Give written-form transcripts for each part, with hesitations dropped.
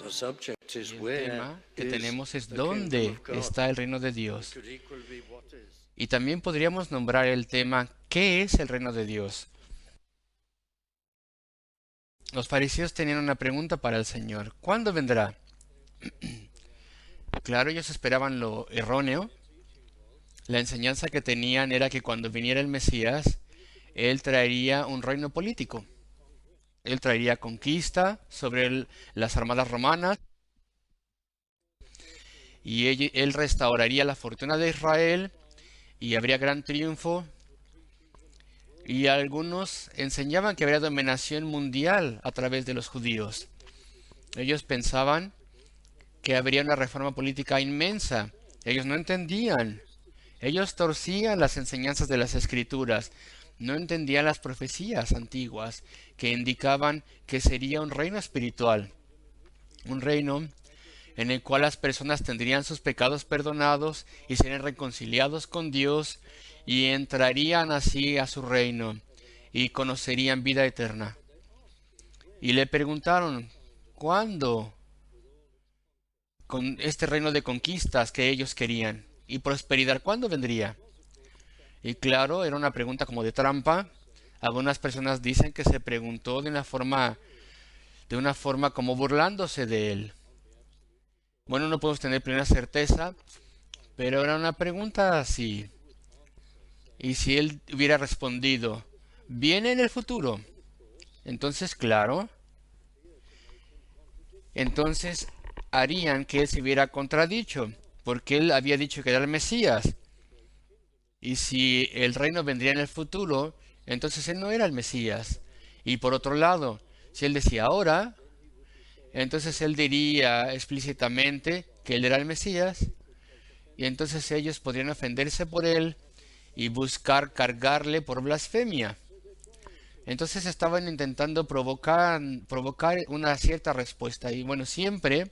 Y el tema que tenemos es ¿dónde está el reino de Dios? Y también podríamos nombrar el tema ¿qué es el reino de Dios? Los fariseos tenían una pregunta para el Señor. ¿Cuándo vendrá? Claro, ellos esperaban lo erróneo. La enseñanza que tenían era que cuando viniera el Mesías, él traería un reino político. Él traería conquista sobre las armadas romanas y él restauraría la fortuna de Israel y habría gran triunfo. Y algunos enseñaban que habría dominación mundial a través de los judíos. Ellos pensaban que habría una reforma política inmensa. Ellos no entendían. Ellos torcían las enseñanzas de las escrituras. No entendían las profecías antiguas que indicaban que sería un reino espiritual. Un reino en el cual las personas tendrían sus pecados perdonados y serían reconciliados con Dios y entrarían así a su reino y conocerían vida eterna. Y le preguntaron, ¿cuándo? Con este reino de conquistas que ellos querían y prosperidad, ¿cuándo vendría? Y claro, era una pregunta como de trampa. Algunas personas dicen que se preguntó de una forma como burlándose de él. Bueno, no podemos tener plena certeza, pero era una pregunta así. Y si él hubiera respondido, viene en el futuro, entonces claro, entonces harían que él se hubiera contradicho, porque él había dicho que era el Mesías. Y si el reino vendría en el futuro, entonces él no era el Mesías. Y por otro lado, si él decía ahora, entonces él diría explícitamente que él era el Mesías, y entonces ellos podrían ofenderse por él y buscar cargarle por blasfemia. Entonces estaban intentando provocar una cierta respuesta. Y bueno, siempre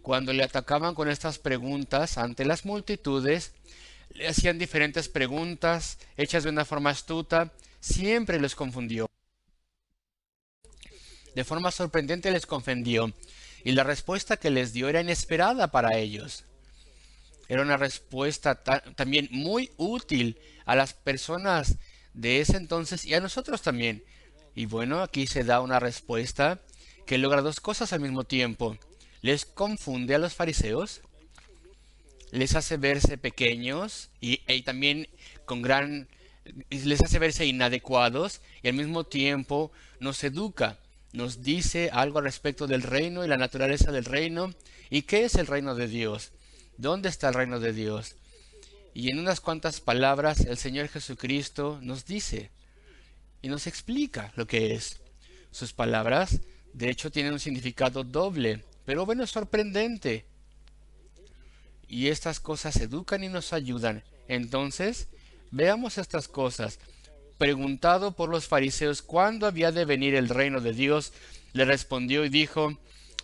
cuando le atacaban con estas preguntas ante las multitudes, le hacían diferentes preguntas hechas de una forma astuta, siempre los confundió. De forma sorprendente les confundió. Y la respuesta que les dio era inesperada para ellos. Era una respuesta también muy útil a las personas de ese entonces y a nosotros también. Y bueno, aquí se da una respuesta que logra dos cosas al mismo tiempo. Les confunde a los fariseos, les hace verse pequeños y también les hace verse inadecuados y al mismo tiempo nos educa, nos dice algo al respecto del reino y la naturaleza del reino y qué es el reino de Dios. ¿Dónde está el reino de Dios? Y en unas cuantas palabras el Señor Jesucristo nos dice y nos explica lo que es. Sus palabras, de hecho, tienen un significado doble, pero bueno, es sorprendente. Y estas cosas educan y nos ayudan. Entonces, veamos estas cosas. Preguntado por los fariseos cuándo había de venir el reino de Dios, le respondió y dijo,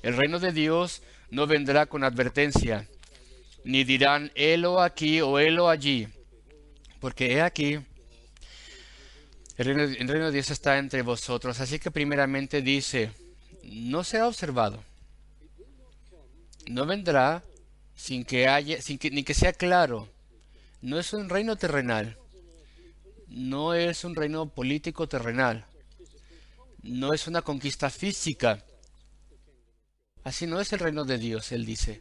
el reino de Dios no vendrá con advertencia, ni dirán, helo aquí o helo allí, porque he aquí, el reino de Dios está entre vosotros. Así que primeramente dice, no será observado, no vendrá sin que haya, ni que sea claro. No es un reino terrenal, no es un reino político terrenal, no es una conquista física. Así no es el reino de Dios, él dice.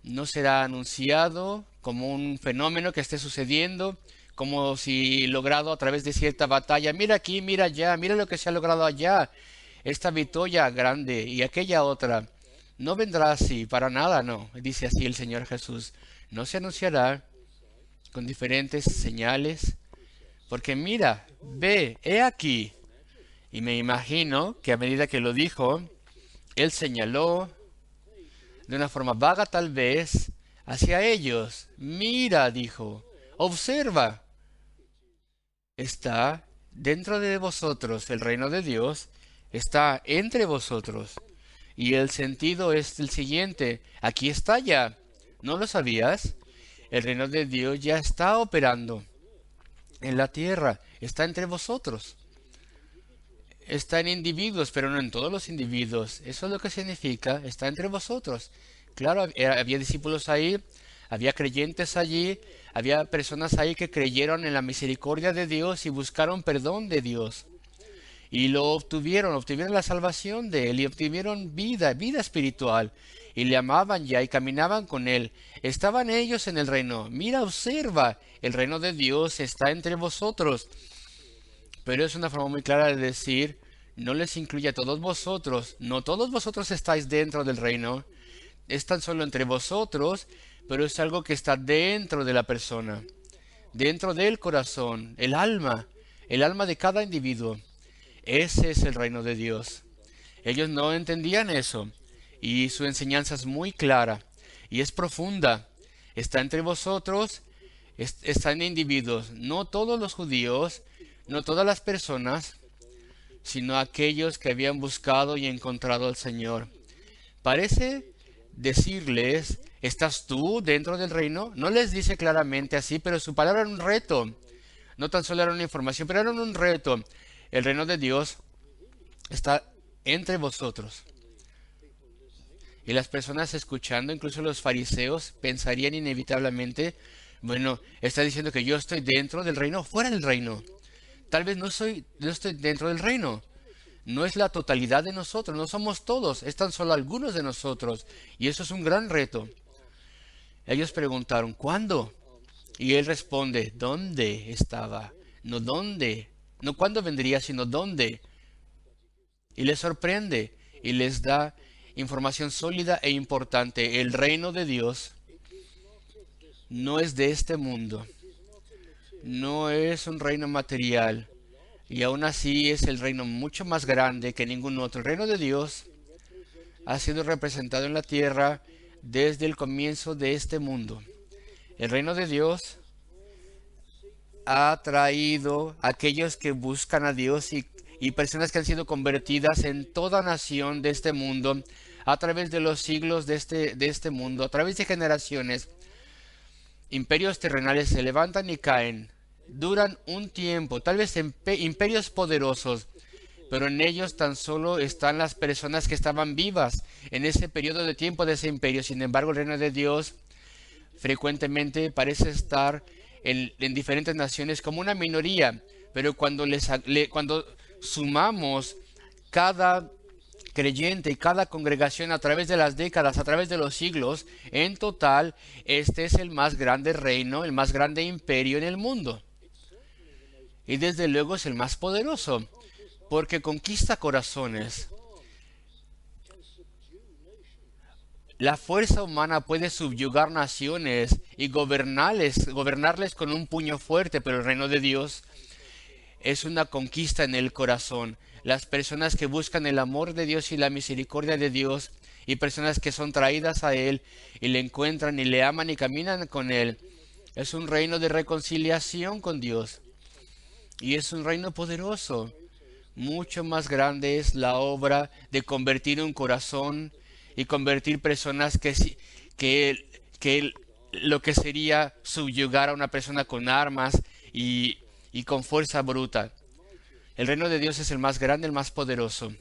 No será anunciado como un fenómeno que esté sucediendo, como si logrado a través de cierta batalla. Mira aquí, mira allá, mira lo que se ha logrado allá. Esta victoria grande y aquella otra. No vendrá así, para nada, no. Dice así el Señor Jesús. No se anunciará con diferentes señales. Porque mira, ve, he aquí. Y me imagino que a medida que lo dijo, él señaló de una forma vaga tal vez, hacia ellos. Mira, dijo, observa, está dentro de vosotros el reino de Dios, está entre vosotros. Y el sentido es el siguiente, aquí está ya, ¿no lo sabías? El reino de Dios ya está operando en la tierra, está entre vosotros. está en individuos, pero no en todos los individuos. Eso es lo que significa, está entre vosotros. Claro, había discípulos ahí, había creyentes allí, había personas ahí que creyeron en la misericordia de Dios y buscaron perdón de Dios. Y lo obtuvieron, obtuvieron la salvación de Él y obtuvieron vida, vida espiritual. Y le amaban ya y caminaban con Él. Estaban ellos en el reino. Mira, observa, el reino de Dios está entre vosotros. Pero es una forma muy clara de decir, no les incluye a todos vosotros. No todos vosotros estáis dentro del reino. Es tan solo entre vosotros, pero es algo que está dentro de la persona, dentro del corazón, el alma de cada individuo. Ese es el reino de Dios. Ellos no entendían eso, y su enseñanza es muy clara y es profunda. Está entre vosotros, está en individuos, no todos los judíos, no todas las personas, sino aquellos que habían buscado y encontrado al Señor. Parece decirles, ¿estás tú dentro del reino? No les dice claramente así, pero su palabra era un reto. No tan solo era una información, pero era un reto. El reino de Dios está entre vosotros. Y las personas escuchando, incluso los fariseos, pensarían inevitablemente, bueno, está diciendo que yo estoy dentro del reino o fuera del reino. Tal vez no estoy dentro del reino. No es la totalidad de nosotros, no somos todos, es tan solo algunos de nosotros. Y eso es un gran reto. Ellos preguntaron, ¿cuándo? Y él responde, ¿dónde estaba? No dónde, no cuándo vendría, sino dónde. Y les sorprende y les da información sólida e importante. El reino de Dios no es de este mundo, no es un reino material. Y aún así es el reino mucho más grande que ningún otro. El reino de Dios ha sido representado en la tierra desde el comienzo de este mundo. El reino de Dios ha traído a aquellos que buscan a Dios y personas que han sido convertidas en toda nación de este mundo a través de los siglos de este mundo, a través de generaciones. Imperios terrenales se levantan y caen, duran un tiempo, tal vez imperios poderosos, pero en ellos tan solo están las personas que estaban vivas en ese periodo de tiempo de ese imperio. Sin embargo, el reino de Dios frecuentemente parece estar en diferentes naciones como una minoría, pero cuando sumamos cada creyente y cada congregación a través de las décadas, a través de los siglos, en total, este es el más grande reino, el más grande imperio en el mundo. Y desde luego es el más poderoso, porque conquista corazones. La fuerza humana puede subyugar naciones y gobernarles con un puño fuerte, pero el reino de Dios es una conquista en el corazón. Las personas que buscan el amor de Dios y la misericordia de Dios, y personas que son traídas a Él y le encuentran y le aman y caminan con Él, es un reino de reconciliación con Dios. Y es un reino poderoso. Mucho más grande es la obra de convertir un corazón y convertir personas que lo que sería subyugar a una persona con armas y con fuerza bruta. El reino de Dios es el más grande, el más poderoso.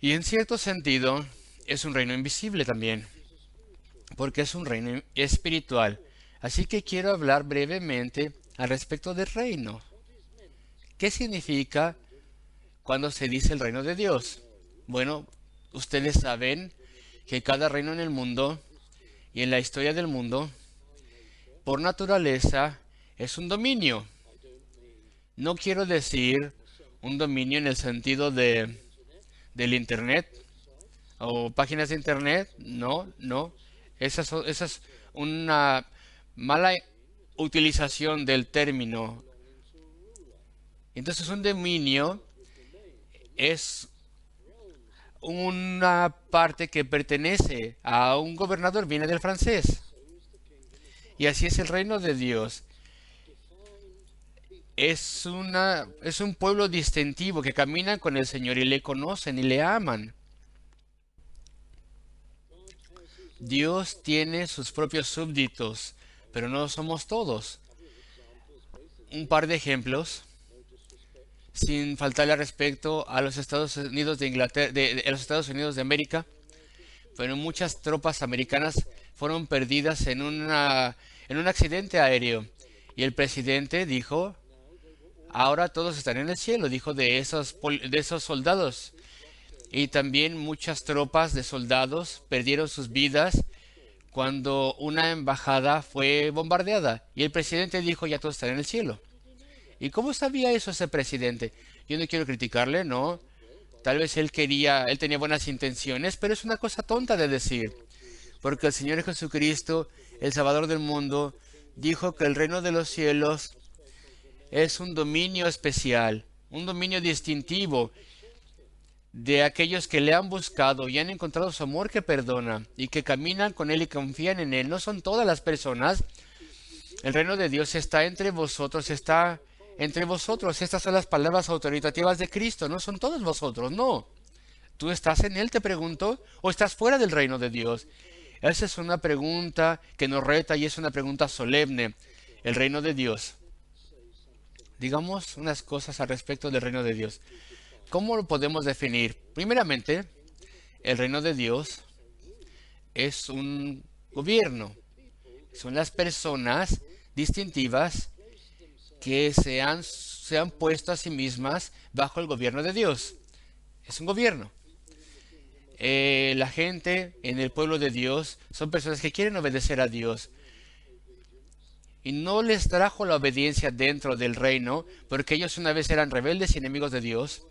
Y en cierto sentido es un reino invisible también, porque es un reino espiritual. Así que quiero hablar brevemente al respecto del reino. ¿Qué significa cuando se dice el reino de Dios? Bueno, ustedes saben que cada reino en el mundo y en la historia del mundo, por naturaleza, es un dominio. No quiero decir un dominio en el sentido del Internet o páginas de Internet. No, no. Esa es una mala utilización del término. Entonces un dominio es una parte que pertenece a un gobernador, viene del francés. Y así es el reino de Dios. Es un pueblo distintivo que camina con el Señor y le conocen y le aman. Dios tiene sus propios súbditos, pero no somos todos. Un par de ejemplos. sin faltarle respeto a los Estados Unidos de Inglaterra, de los Estados Unidos de América, pero muchas tropas americanas fueron perdidas en un accidente aéreo. Y el presidente dijo, ahora todos están en el cielo, dijo de esos soldados. Y también muchas tropas de soldados perdieron sus vidas cuando una embajada fue bombardeada. Y el presidente dijo, ya todos están en el cielo. ¿Y cómo sabía eso ese presidente? Yo no quiero criticarle, no. Tal vez él tenía buenas intenciones, pero es una cosa tonta de decir. Porque el Señor Jesucristo, el Salvador del mundo, dijo que el reino de los cielos es un dominio especial, un dominio distintivo de aquellos que le han buscado y han encontrado su amor que perdona y que caminan con Él y confían en Él. No son todas las personas. El reino de Dios está entre vosotros, está entre vosotros. Estas son las palabras autoritativas de Cristo. No son todos vosotros, no. ¿Tú estás en Él, te pregunto, o estás fuera del reino de Dios? Esa es una pregunta que nos reta y es una pregunta solemne. El reino de Dios. Digamos unas cosas al respecto del reino de Dios. ¿Cómo lo podemos definir? Primeramente, el reino de Dios es un gobierno. Son las personas distintivas que se han puesto a sí mismas bajo el gobierno de Dios. Es un gobierno. La gente en el pueblo de Dios son personas que quieren obedecer a Dios. Y no les trajo la obediencia dentro del reino, porque ellos una vez eran rebeldes y enemigos de Dios.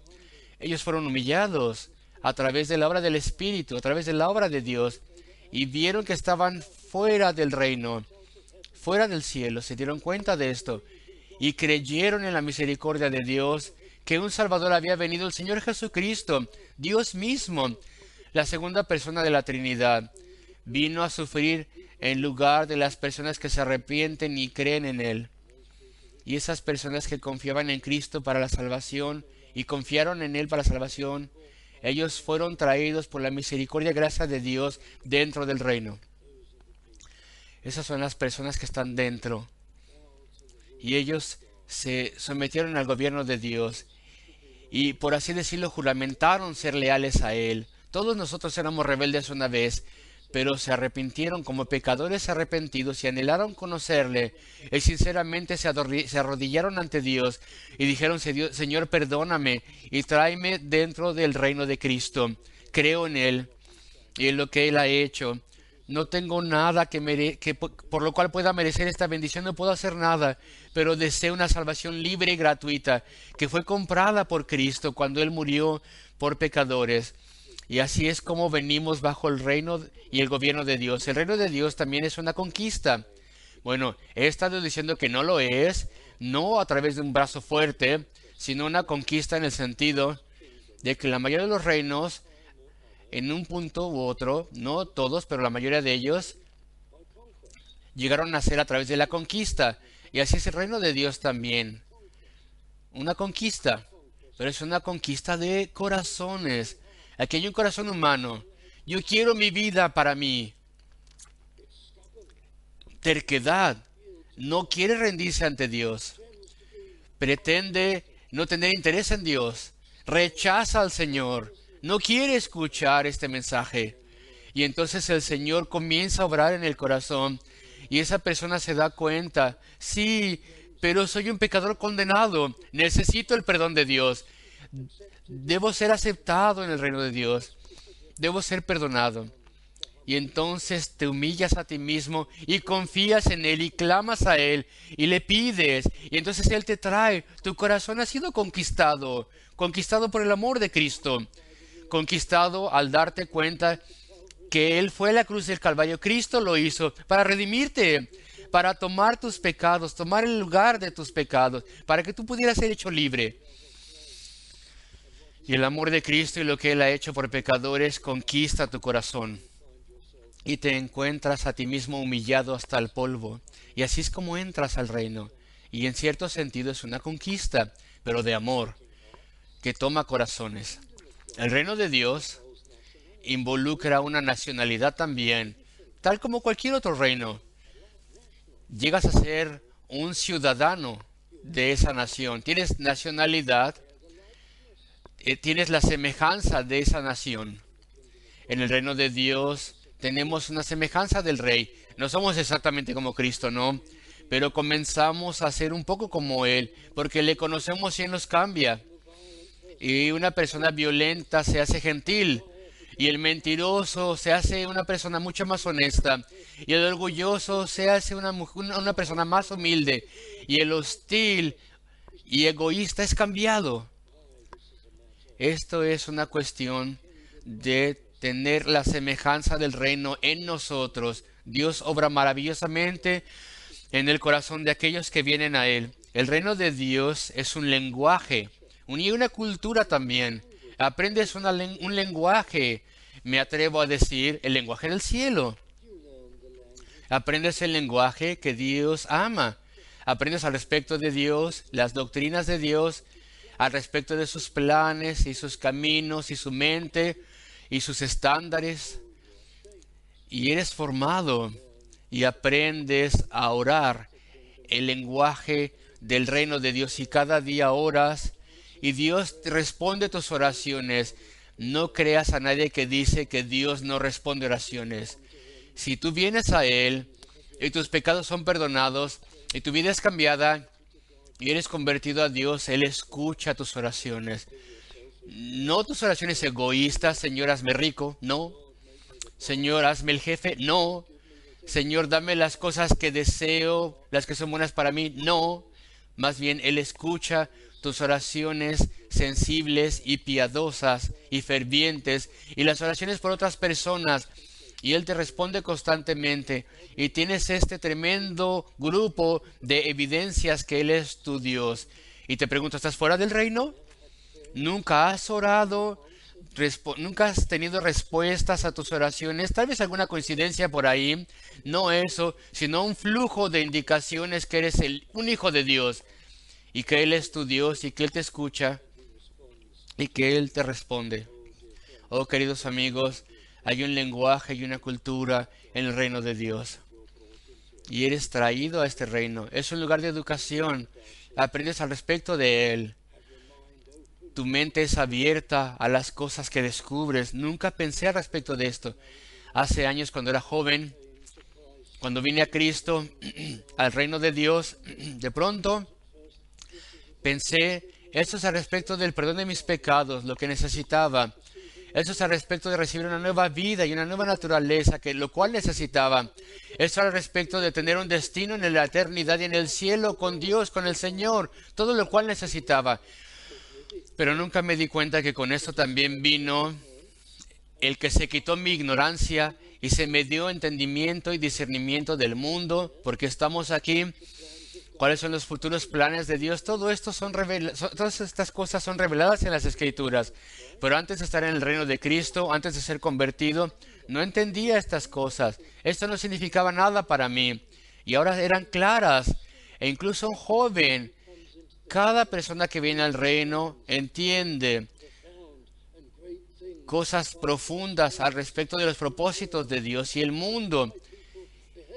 Ellos fueron humillados a través de la obra del Espíritu, a través de la obra de Dios, y vieron que estaban fuera del reino, fuera del cielo. Se dieron cuenta de esto y creyeron en la misericordia de Dios, que un Salvador había venido, el Señor Jesucristo, Dios mismo, la segunda persona de la Trinidad. Vino a sufrir en lugar de las personas que se arrepienten y creen en Él. Y esas personas que confiaban en Cristo para la salvación y confiaron en Él para la salvación, ellos fueron traídos por la misericordia y gracia de Dios dentro del reino. Esas son las personas que están dentro. Y ellos se sometieron al gobierno de Dios. Y por así decirlo, juramentaron ser leales a Él. Todos nosotros éramos rebeldes una vez, pero se arrepintieron como pecadores arrepentidos y anhelaron conocerle, y sinceramente se arrodillaron ante Dios y dijeron, Señor, perdóname y tráeme dentro del reino de Cristo. Creo en Él y en lo que Él ha hecho. No tengo nada por lo cual pueda merecer esta bendición, no puedo hacer nada, pero deseo una salvación libre y gratuita, que fue comprada por Cristo cuando Él murió por pecadores. Y así es como venimos bajo el reino y el gobierno de Dios. El reino de Dios también es una conquista. Bueno, he estado diciendo que no lo es, no a través de un brazo fuerte, sino una conquista en el sentido de que la mayoría de los reinos, en un punto u otro, no todos, pero la mayoría de ellos, llegaron a ser a través de la conquista. Y así es el reino de Dios también. Una conquista, pero es una conquista de corazones. Aquí hay un corazón humano. Yo quiero mi vida para mí. Terquedad. No quiere rendirse ante Dios. Pretende no tener interés en Dios. Rechaza al Señor. No quiere escuchar este mensaje. Y entonces el Señor comienza a obrar en el corazón. Y esa persona se da cuenta. Sí, pero soy un pecador condenado. Necesito el perdón de Dios. Debo ser aceptado en el reino de Dios. Debo ser perdonado. Y entonces te humillas a ti mismo y confías en Él y clamas a Él y le pides. Y entonces Él te trae. Tu corazón ha sido conquistado. Conquistado por el amor de Cristo. Conquistado al darte cuenta que Él fue a la cruz del Calvario. Cristo lo hizo para redimirte, para tomar tus pecados, tomar el lugar de tus pecados, para que tú pudieras ser hecho libre. Y el amor de Cristo y lo que Él ha hecho por pecadores conquista tu corazón. Y te encuentras a ti mismo humillado hasta el polvo. Y así es como entras al reino. Y en cierto sentido es una conquista, pero de amor, que toma corazones. El reino de Dios involucra una nacionalidad también, tal como cualquier otro reino. Llegas a ser un ciudadano de esa nación. Tienes nacionalidad tienes la semejanza de esa nación. En el reino de Dios tenemos una semejanza del Rey. No somos exactamente como Cristo, ¿no? Pero comenzamos a ser un poco como Él, porque le conocemos y Él nos cambia. Y una persona violenta se hace gentil. Y el mentiroso se hace una persona mucho más honesta. Y el orgulloso se hace una persona más humilde. Y el hostil y egoísta es cambiado. Esto es una cuestión de tener la semejanza del reino en nosotros. Dios obra maravillosamente en el corazón de aquellos que vienen a Él. El reino de Dios es un lenguaje y una cultura también. Aprendes un lenguaje, me atrevo a decir, el lenguaje del cielo. Aprendes el lenguaje que Dios ama. Aprendes al respecto de Dios, las doctrinas de Dios, al respecto de sus planes y sus caminos y su mente y sus estándares. Y eres formado y aprendes a orar el lenguaje del reino de Dios y cada día oras y Dios te responde tus oraciones. No creas a nadie que dice que Dios no responde oraciones. Si tú vienes a Él y tus pecados son perdonados y tu vida es cambiada y eres convertido a Dios, Él escucha tus oraciones. No tus oraciones egoístas, Señor, hazme rico, no. Señor, hazme el jefe, no. Señor, dame las cosas que deseo, las que son buenas para mí, no. Más bien, Él escucha tus oraciones sensibles y piadosas y fervientes y las oraciones por otras personas. Y Él te responde constantemente. Y tienes este tremendo grupo de evidencias que Él es tu Dios. Y te pregunto, ¿estás fuera del reino? ¿Nunca has orado? ¿Nunca has tenido respuestas a tus oraciones? Tal vez alguna coincidencia por ahí. No eso, sino un flujo de indicaciones que eres un hijo de Dios. Y que Él es tu Dios y que Él te escucha. Y que Él te responde. Oh, queridos amigos, hay un lenguaje y una cultura en el reino de Dios. Y eres traído a este reino. Es un lugar de educación. Aprendes al respecto de Él. Tu mente es abierta a las cosas que descubres. Nunca pensé al respecto de esto. Hace años, cuando era joven, cuando vine a Cristo, al reino de Dios, de pronto pensé, esto es al respecto del perdón de mis pecados, lo que necesitaba. Eso es al respecto de recibir una nueva vida y una nueva naturaleza, lo cual necesitaba. Eso al respecto de tener un destino en la eternidad y en el cielo con Dios, con el Señor, todo lo cual necesitaba. Pero nunca me di cuenta que con esto también vino el que se quitó mi ignorancia y se me dio entendimiento y discernimiento del mundo, porque estamos aquí. ¿Cuáles son los futuros planes de Dios? Todas estas cosas son reveladas en las Escrituras. Pero antes de estar en el reino de Cristo, antes de ser convertido, no entendía estas cosas. Esto no significaba nada para mí. Y ahora eran claras. E incluso un joven, cada persona que viene al reino entiende cosas profundas al respecto de los propósitos de Dios y el mundo.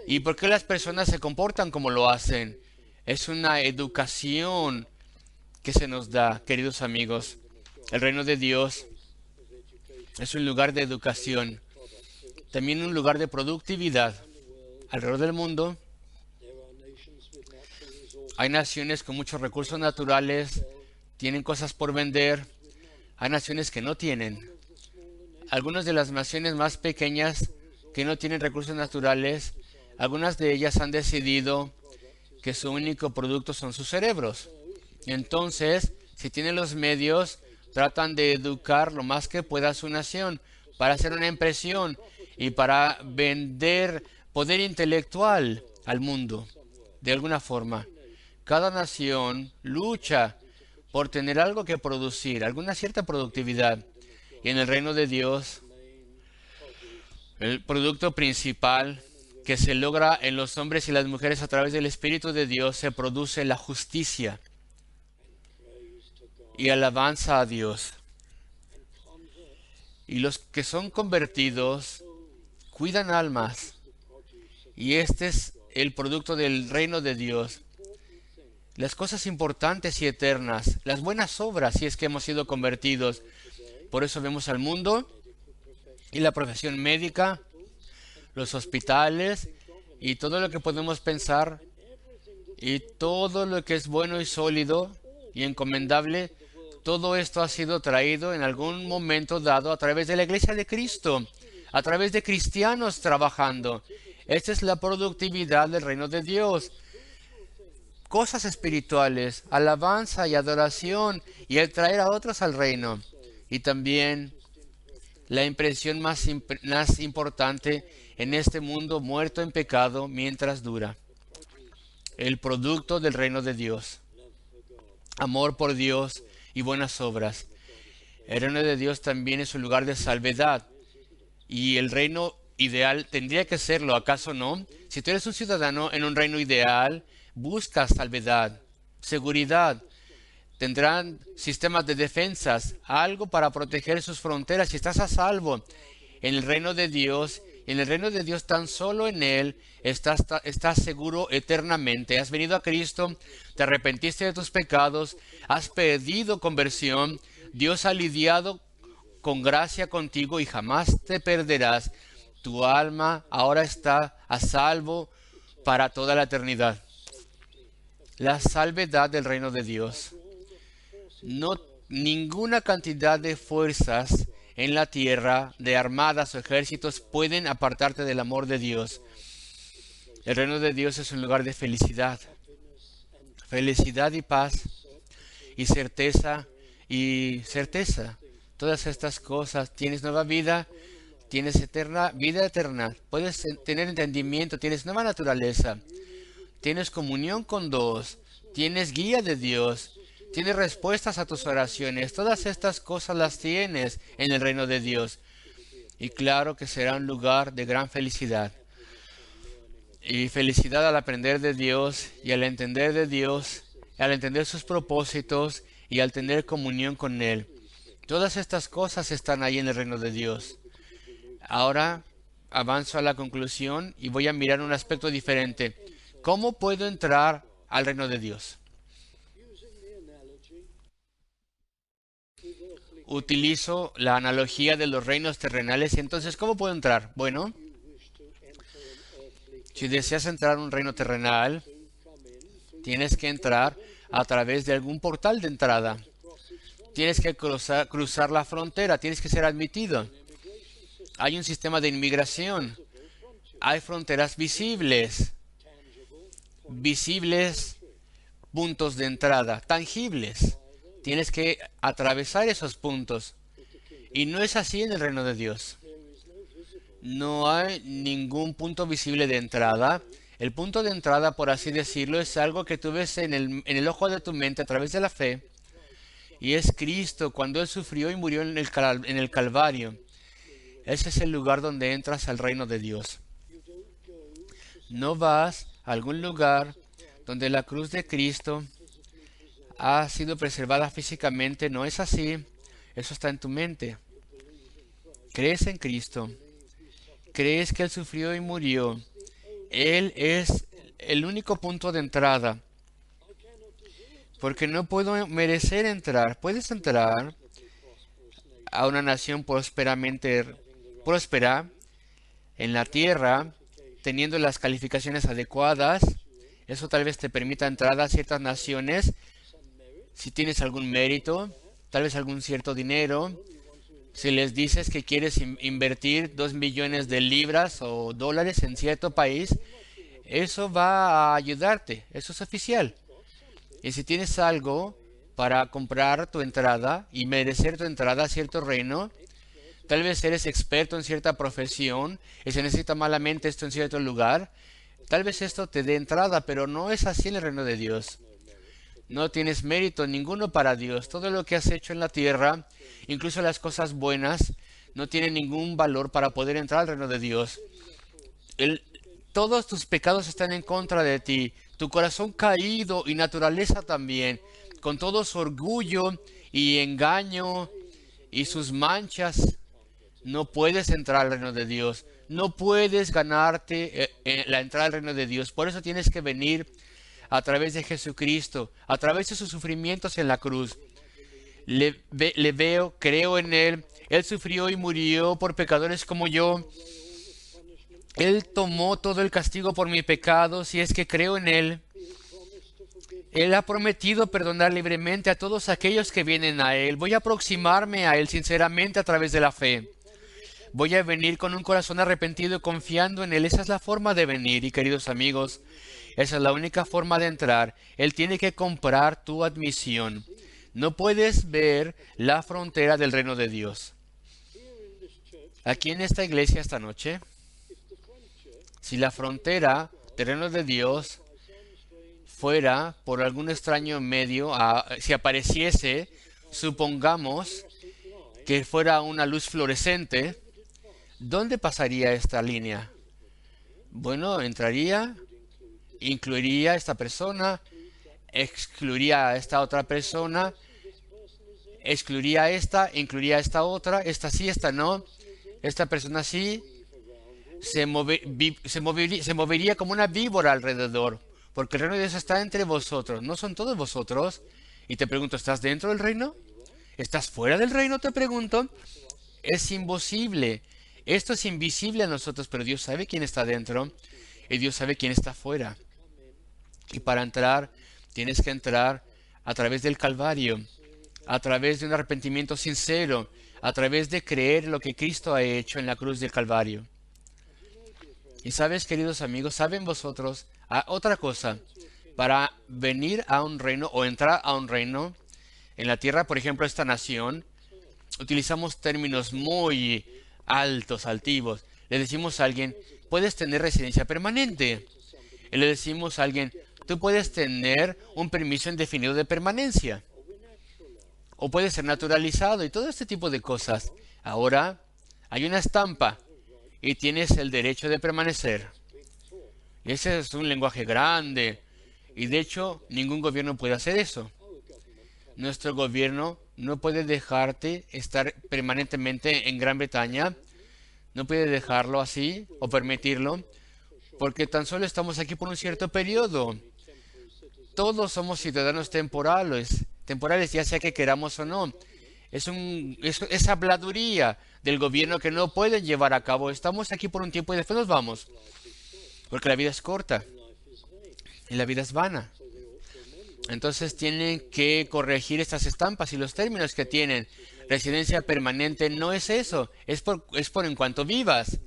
¿Y por qué las personas se comportan como lo hacen? Es una educación que se nos da, queridos amigos. El reino de Dios es un lugar de educación, también un lugar de productividad. Alrededor del mundo hay naciones con muchos recursos naturales, tienen cosas por vender. Hay naciones que no tienen. Algunas de las naciones más pequeñas que no tienen recursos naturales, algunas de ellas han decidido que su único producto son sus cerebros. Entonces, si tienen los medios, tratan de educar lo más que pueda a su nación para hacer una impresión y para vender poder intelectual al mundo. De alguna forma, cada nación lucha por tener algo que producir, alguna cierta productividad. Y en el reino de Dios, el producto principal que se logra en los hombres y las mujeres a través del Espíritu de Dios, se produce la justicia y alabanza a Dios. Y los que son convertidos cuidan almas. Y este es el producto del reino de Dios. las cosas importantes y eternas, las buenas obras, si es que hemos sido convertidos. Por eso vemos al mundo y la profesión médica, los hospitales y todo lo que podemos pensar y todo lo que es bueno y sólido y encomendable. Todo esto ha sido traído en algún momento dado a través de la Iglesia de Cristo, a través de cristianos trabajando. Esta es la productividad del reino de Dios. Cosas espirituales, alabanza y adoración y el traer a otros al reino. Y también la impresión más importante en este mundo muerto en pecado mientras dura. El producto del reino de Dios. Amor por Dios y buenas obras. El reino de Dios también es un lugar de salvedad. Y el reino ideal tendría que serlo, ¿acaso no? Si tú eres un ciudadano en un reino ideal, buscas salvedad, seguridad. Tendrán sistemas de defensas, algo para proteger sus fronteras. Si estás a salvo en el reino de Dios, en el reino de Dios, tan solo en Él estás seguro eternamente. Has venido a Cristo, te arrepentiste de tus pecados, has pedido conversión, Dios ha lidiado con gracia contigo y jamás te perderás. Tu alma ahora está a salvo para toda la eternidad. La salvedad del reino de Dios. No, ninguna cantidad de fuerzas en la tierra, de armadas o ejércitos, pueden apartarte del amor de Dios. El reino de Dios es un lugar de felicidad. Felicidad y paz y certeza y certeza. Todas estas cosas. Tienes nueva vida, tienes vida eterna. Puedes tener entendimiento, tienes nueva naturaleza. Tienes comunión con Dios, tienes guía de Dios, tienes respuestas a tus oraciones. Todas estas cosas las tienes en el reino de Dios. Y claro que será un lugar de gran felicidad. Y felicidad al aprender de Dios y al entender de Dios, al entender sus propósitos y al tener comunión con Él. Todas estas cosas están ahí en el reino de Dios. Ahora avanzo a la conclusión y voy a mirar un aspecto diferente. ¿Cómo puedo entrar al reino de Dios? Utilizo la analogía de los reinos terrenales. Entonces, ¿cómo puedo entrar? Bueno, si deseas entrar a un reino terrenal, tienes que entrar a través de algún portal de entrada. Tienes que cruzar la frontera, tienes que ser admitido. Hay un sistema de inmigración. Hay fronteras visibles. Puntos de entrada, tangibles. Tienes que atravesar esos puntos. Y no es así en el reino de Dios. No hay ningún punto visible de entrada. El punto de entrada, por así decirlo, es algo que tú ves en el ojo de tu mente a través de la fe. Y es Cristo cuando Él sufrió y murió en el Calvario. Ese es el lugar donde entras al reino de Dios. No vas a algún lugar donde la cruz de Cristo ha sido preservada físicamente. No es así. Eso está en tu mente. Crees en Cristo. Crees que Él sufrió y murió. Él es el único punto de entrada. Porque no puedo merecer entrar. Puedes entrar a una nación próspera en la tierra, teniendo las calificaciones adecuadas. Eso tal vez te permita entrar a ciertas naciones si tienes algún mérito, tal vez algún cierto dinero. Si les dices que quieres invertir 2 millones de libras o dólares en cierto país, eso va a ayudarte. Eso es oficial. Y si tienes algo para comprar tu entrada y merecer tu entrada a cierto reino, tal vez eres experto en cierta profesión y se necesita malamente esto en cierto lugar, tal vez esto te dé entrada, pero no es así en el reino de Dios. No tienes mérito ninguno para Dios. Todo lo que has hecho en la tierra, incluso las cosas buenas, no tienen ningún valor para poder entrar al reino de Dios. Todos tus pecados están en contra de ti. Tu corazón caído y naturaleza también, con todo su orgullo y engaño y sus manchas, no puedes entrar al reino de Dios. No puedes ganarte la entrada al reino de Dios. Por eso tienes que venir a través de Jesucristo, a través de sus sufrimientos en la cruz. Le veo, creo en Él. Él sufrió y murió por pecadores como yo. Él tomó todo el castigo por mi pecado, si es que creo en Él. Él ha prometido perdonar libremente a todos aquellos que vienen a Él. Voy a aproximarme a Él sinceramente a través de la fe. Voy a venir con un corazón arrepentido y confiando en Él. Esa es la forma de venir, y queridos amigos, esa es la única forma de entrar. Él tiene que comprar tu admisión. No puedes ver la frontera del reino de Dios. Aquí en esta iglesia esta noche, si la frontera del reino de Dios fuera por algún extraño medio, si apareciese, supongamos que fuera una luz fluorescente, ¿dónde pasaría esta línea? Bueno, entraría, incluiría a esta persona, excluiría a esta otra persona, excluiría a esta, incluiría a esta otra, esta sí, esta no, esta persona sí, se movería como una víbora alrededor, porque el reino de Dios está entre vosotros, no son todos vosotros. Y te pregunto, ¿estás dentro del reino? ¿Estás fuera del reino? Te pregunto. Es imposible. Esto es invisible a nosotros, pero Dios sabe quién está dentro y Dios sabe quién está fuera. Y para entrar, tienes que entrar a través del Calvario, a través de un arrepentimiento sincero, a través de creer lo que Cristo ha hecho en la cruz del Calvario. Y sabes, queridos amigos, saben vosotros otra cosa, para venir a un reino o entrar a un reino en la tierra, por ejemplo, esta nación, utilizamos términos muy altos, altivos. Le decimos a alguien, puedes tener residencia permanente. Y le decimos a alguien, tú puedes tener un permiso indefinido de permanencia. O puedes ser naturalizado y todo este tipo de cosas. Ahora hay una estampa y tienes el derecho de permanecer. Y ese es un lenguaje grande. Y de hecho, ningún gobierno puede hacer eso. Nuestro gobierno no puede dejarte estar permanentemente en Gran Bretaña. No puede dejarlo así o permitirlo, porque tan solo estamos aquí por un cierto periodo. Todos somos ciudadanos temporales, ya sea que queramos o no. Es habladuría del gobierno que no pueden llevar a cabo. Estamos aquí por un tiempo y después nos vamos, porque la vida es corta y la vida es vana. Entonces tienen que corregir estas estampas y los términos que tienen. Residencia permanente no es eso, es por en cuanto vivas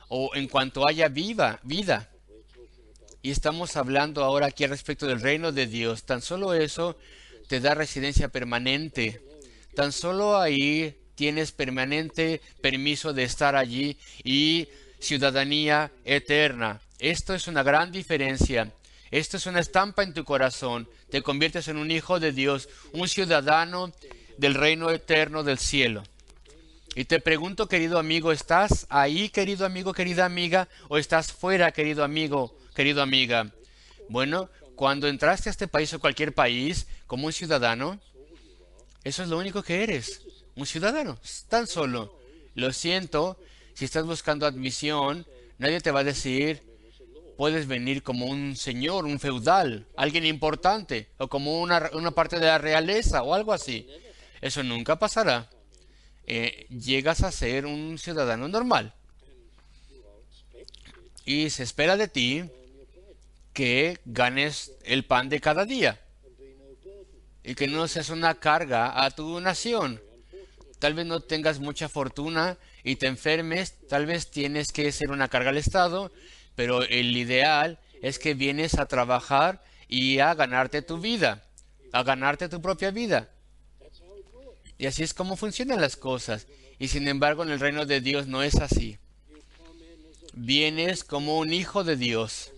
o en cuanto haya vida. Y estamos hablando ahora aquí respecto del reino de Dios. Tan solo eso te da residencia permanente. Tan solo ahí tienes permanente permiso de estar allí y ciudadanía eterna. Esto es una gran diferencia. Esto es una estampa en tu corazón. Te conviertes en un hijo de Dios, un ciudadano del reino eterno del cielo. Y te pregunto, querido amigo, ¿estás ahí, querido amigo, querida amiga, o estás fuera, querido amigo, querida amiga? Bueno, cuando entraste a este país o cualquier país como un ciudadano, eso es lo único que eres, un ciudadano, tan solo. Lo siento, si estás buscando admisión, nadie te va a decir, puedes venir como un señor, un feudal, alguien importante, o como una parte de la realeza o algo así. Eso nunca pasará. Llegas a ser un ciudadano normal. Y se espera de ti que ganes el pan de cada día. Y que no seas una carga a tu nación. Tal vez no tengas mucha fortuna y te enfermes, tal vez tienes que ser una carga al Estado, pero el ideal es que vienes a trabajar y a ganarte tu vida, a ganarte tu propia vida. Y así es como funcionan las cosas. Y sin embargo, en el reino de Dios no es así. Vienes como un hijo de Dios.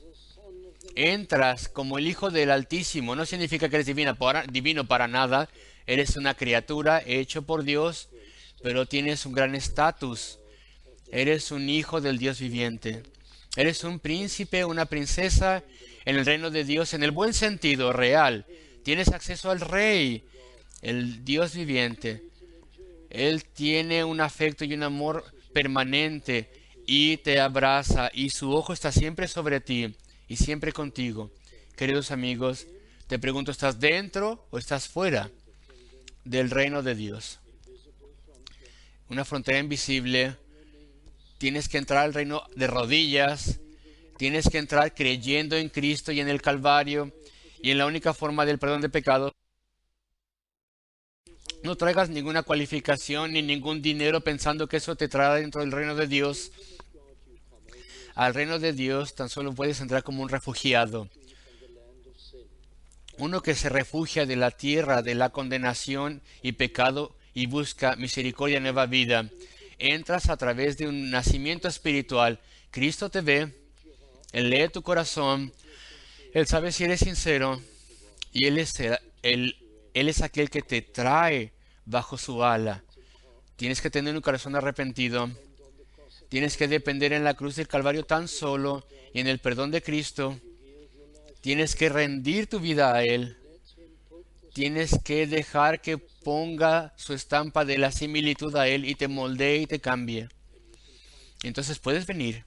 Entras como el hijo del Altísimo. No significa que eres divino para nada. Eres una criatura hecho por Dios, pero tienes un gran estatus. Eres un hijo del Dios viviente. Eres un príncipe, una princesa en el reino de Dios, en el buen sentido, real. Tienes acceso al Rey, el Dios viviente. Él tiene un afecto y un amor permanente y te abraza y su ojo está siempre sobre ti y siempre contigo. queridos amigos, te pregunto, ¿estás dentro o estás fuera del reino de Dios? Una frontera invisible. Tienes que entrar al reino de rodillas. Tienes que entrar creyendo en Cristo y en el Calvario y en la única forma del perdón de pecados. No traigas ninguna cualificación ni ningún dinero pensando que eso te traerá dentro del reino de Dios. Al reino de Dios tan solo puedes entrar como un refugiado. Uno que se refugia de la tierra, de la condenación y pecado y busca misericordia y nueva vida. Entras a través de un nacimiento espiritual. Cristo te ve, Él lee tu corazón, Él sabe si eres sincero y Él es aquel que te trae bajo su ala. Tienes que tener un corazón arrepentido. Tienes que depender en la cruz del Calvario tan solo y en el perdón de Cristo. Tienes que rendir tu vida a Él. Tienes que dejar que ponga su estampa de la similitud a Él y te moldee y te cambie. Entonces puedes venir.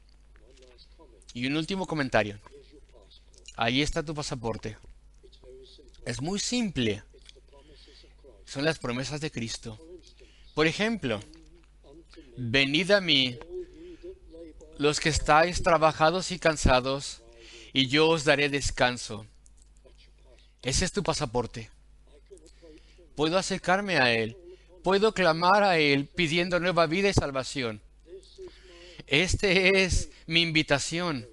Y un último comentario. Ahí está tu pasaporte. Es muy simple. Son las promesas de Cristo. Por ejemplo, venid a mí, los que estáis trabajados y cansados, y yo os daré descanso. Ese es tu pasaporte. Puedo acercarme a Él. Puedo clamar a Él pidiendo nueva vida y salvación. Este es mi invitación.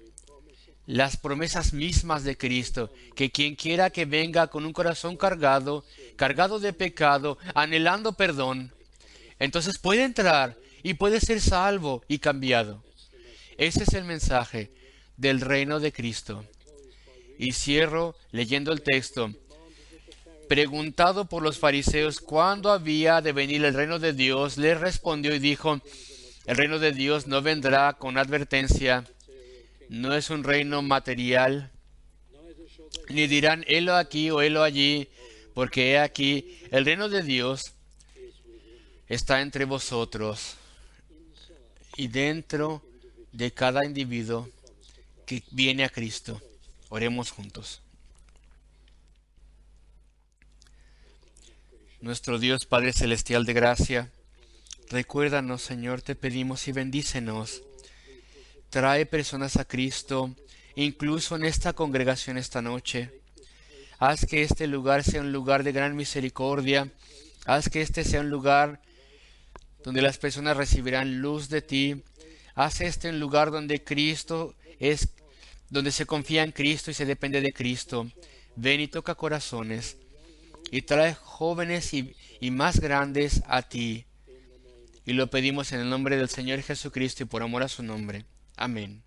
Las promesas mismas de Cristo, que quien quiera que venga con un corazón cargado, cargado de pecado, anhelando perdón, entonces puede entrar y puede ser salvo y cambiado. Ese es el mensaje del reino de Cristo. Y cierro leyendo el texto. Preguntado por los fariseos cuándo había de venir el reino de Dios, les respondió y dijo, el reino de Dios no vendrá con advertencia, no es un reino material, ni dirán, helo aquí o helo allí, porque he aquí, el reino de Dios está entre vosotros y dentro de cada individuo que viene a Cristo. Oremos juntos. Nuestro Dios Padre Celestial de gracia, recuérdanos, Señor, te pedimos y bendícenos. Trae personas a Cristo, incluso en esta congregación esta noche. Haz que este lugar sea un lugar de gran misericordia. Haz que este sea un lugar donde las personas recibirán luz de ti. Haz este un lugar donde Cristo es, donde se confía en Cristo y se depende de Cristo. Ven y toca corazones y trae jóvenes y más grandes a ti. Y lo pedimos en el nombre del Señor Jesucristo y por amor a su nombre. Amén.